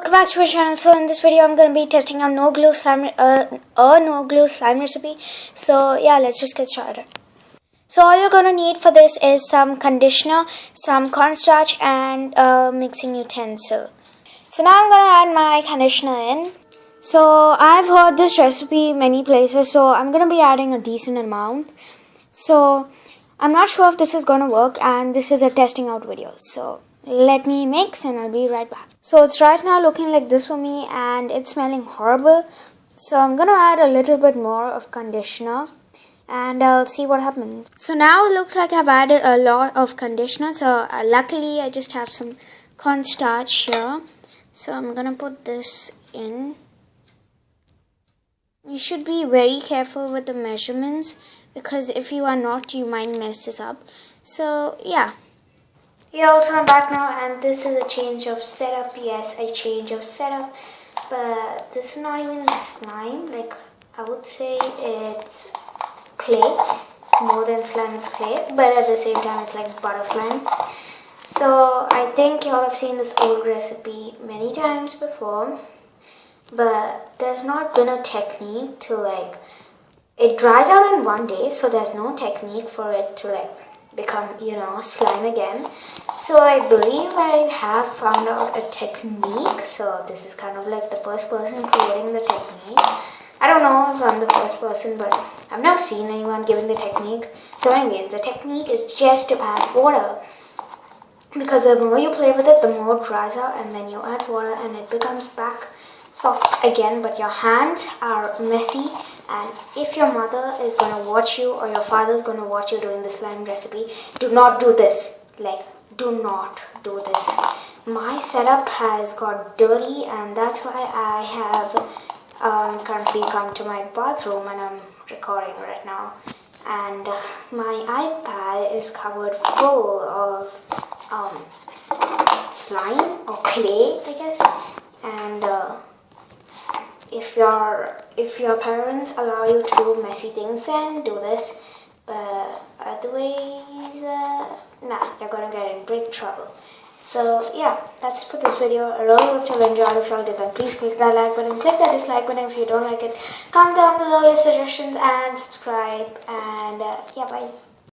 welcome back to our channel. So in this video I'm going to be testing out no glue slime recipe. So yeah, let's just get started. So all you're going to need for this is some conditioner, some cornstarch and a mixing utensil. So now I'm going to add my conditioner in. So I've heard this recipe many places, so I'm going to be adding a decent amount. So I'm not sure if this is going to work, and this is a testing out video. So let me mix and I'll be right back. So it's right now looking like this for me and it's smelling horrible. So I'm going to add a little bit more of conditioner and I'll see what happens. So now it looks like I've added a lot of conditioner. So luckily I just have some cornstarch here. So I'm going to put this in. You should be very careful with the measurements, because if you are not, you might mess this up. So yeah. Also I'm back now, and this is a change of setup. Yes, a change of setup, but this is not even slime. Like, I would say it's clay. More than slime, it's clay, but at the same time it's like butter slime. So I think y'all have seen this old recipe many times before, but there's not been a technique to like, it dries out in one day, so there's no technique for it to like become, slime again. So I believe I have found out a technique. So this is kind of like the first person creating the technique. I don't know if I'm the first person, but I've never seen anyone giving the technique. So anyways, the technique is just to add water, because the more you play with it, the more it dries out, and then you add water and it becomes back soft again, but your hands are messy. And if your mother is going to watch you, or your father is going to watch you doing the slime recipe, do not do this. Like, do not do this. My setup has got dirty, and that's why I have currently come to my bathroom and I'm recording right now. And my iPad is covered full of slime or clay, I guess. And if your parents allow you to do messy things, then do this. But otherwise, nah, you're gonna get in big trouble. So yeah, that's it for this video. I really hope you'll enjoy. If y'all did, then please click that like button, click that dislike button if you don't like it. Comment down below your suggestions and subscribe. And yeah, bye.